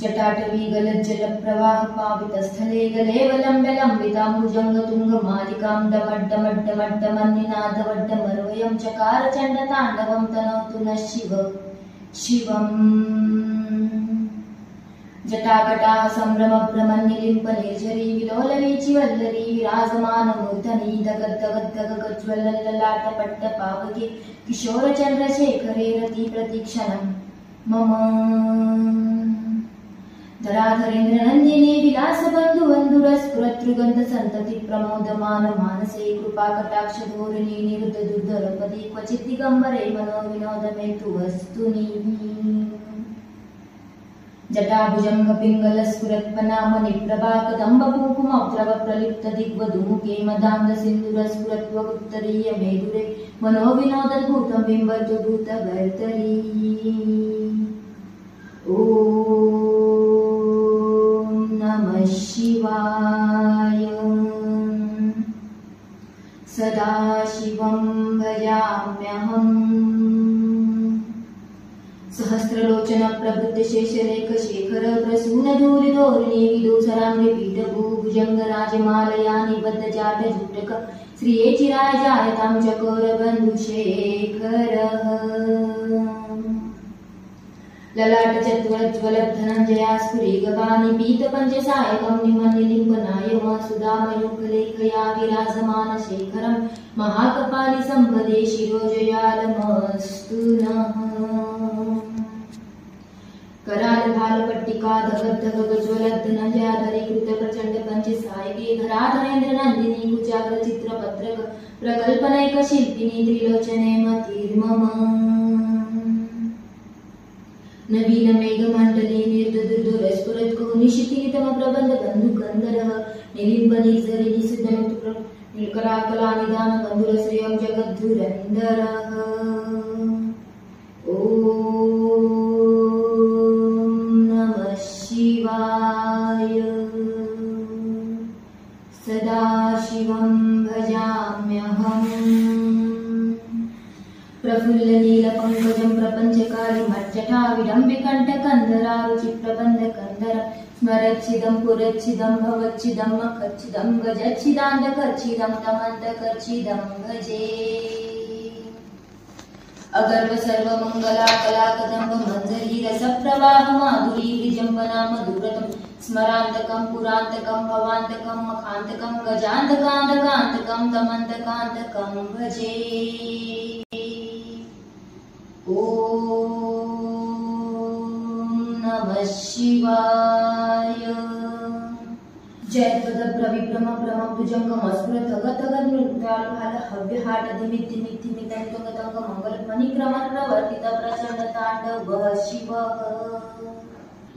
जटाटवी गलज्जलप्रवाह पावितस्थले गलेवलम्ब्य लम्बिताम्बुजङ्गतुङ्गमालिकां डमड्डमड्डमड्डमन्निनादवड्डमरोऽयं चकार चण्डताण्डवं तनोतु नः शिवम्। जटाकटाः सम्भ्रमभ्रमन्निलिम्प निर्झरी विलोलवीचि वल्लरी विराजमानमूर्धनि दगद्दगद्दगज्ज्वलल्ललाटपट्टपावके किशोरचन्द्रशेखरे रतिप्रतीक्षणं मम। धराधरेन्द्रनन्दिनी विलासबन्धुवन्धुरस्फुरत्रुगन्धसन्तति प्रमोदमान मानसे कृपाकटाक्षधोरिणी निरुद्धदुर्धरपदी क्वचित् दिगम्बरे मनोविनोदमेतु वस्तुनि। जटाभुजङ्गपिङ्गलस्फुरत्पनामणिप्रभाकदम्बकुङ्कुमप्लवप्रलिप्तदिग्वधूमुखे मदान्धसिन्दूरस्फुरत्वगुप्तरीयमेदुरे मनोविनोदद्भूतं बिम्बतु भूतभर्तरी। ॐ नमः शिवाय। सदाशिवं भजाम्यहम्। सहस्रलोचन प्रबुद्ध शेषरेख शेखर प्रसूनधूलिधोरिणी विदूसराम्रिपीठभूभुजङ्गराजमालया निबद्ध जाटजूटक श्रिये चिराय जायतां चकोरबन्धुशेखरः। ललाटचत्वरज्वलद्धनञ्जयास्फुरीगवानि पीतपञ्चसायकं निमन्निलिम्बनायम सुधामयुगलेखया विराजमानशेखरं महाकपालि सम्पदे शिरोजयालमस्तु नः। करालभालपट्टिका धगद्धगज्वलद्धनञ्जयाधरीकृत प्रचण्ड पञ्चसायके धराधरेन्द्रनन्दिनी कुचाग्रचित्रपत्रक प्रकल्पनैकशिल्पिनी त्रिलोचने मतिर्मम। नवीन मेघमण्डली निर्दुर्दुरस्फुरत्कुनिशिथितमप्रबन्धबन्धुकन्दरः निलिम्ब निर्झरिणी सुधनुतु निकराकलानिदानबन्धुरश्रियं जगद्धुरन्दरः। ॐ नमः शिवाय। सदाशिवं भजाम्यहम्। प्रफुल्लनीलपङ्कजं प्रपञ्चकालिमज्जटा विडम्बिकण्ठकन्धरारुचिप्रबन्धकन्धर स्मरच्छिदं पुरच्छिदं भवच्छिदं मखच्छिदं गजच्छिदान्तकर्च्छिदं तमन्तकर्च्छिदं भजे। अगर्व सर्वमङ्गला कलाकदम्ब मञ्जरी रसप्रवाह माधुरी विजम्बना मधुरतं स्मरान्तकं पुरान्तकं भवान्तकं मखान्तकं गजान्तकान्तकान्तकं तमन्तकान्तकं भजे। ॐ नमः शिवाय। जयद्वदप्रविभ्रमभ्रमभुजङ्गमस्फुरत्थगथगद्नृत्यालुहालहव्यहाटदिमित्तिमित्तिमितन्तुगतङ्गमङ्गलध्वनिक्रमर्णवर्तितप्रचण्डताण्डवशिवः।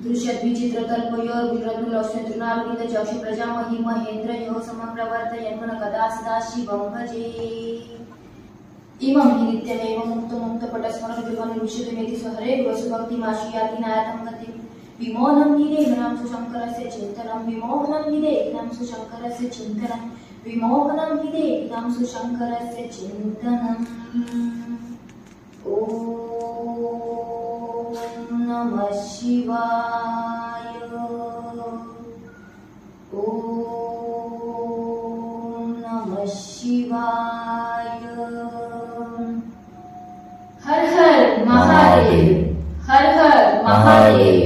दृश्यद्विचित्रकल्पयोर्विरदुलक्ष्यतृणारुदितचक्षुप्रजामहि महेन्द्रयोः समप्रवर्तयन् कदा सदा शिवं भजे। इमं हि नित्यमेव मुक्तमुक्तपटस्मरणविभनिविशतमेति स्वहरे गुरुसुभक्तिमाश्रियाति नायतं गतिं विमोहनं हि देहिनां सुशङ्करस्य चिन्तनं विमोहनं हि देहिनां सुशङ्करस्य चिन्तनं विमोहनं हि देहिनां सुशङ्करस्य चिन्तनम्। ॐ नमः शिवाय। ॐ नमः शिवाय। हर हर महादेव। हर हर महादेव।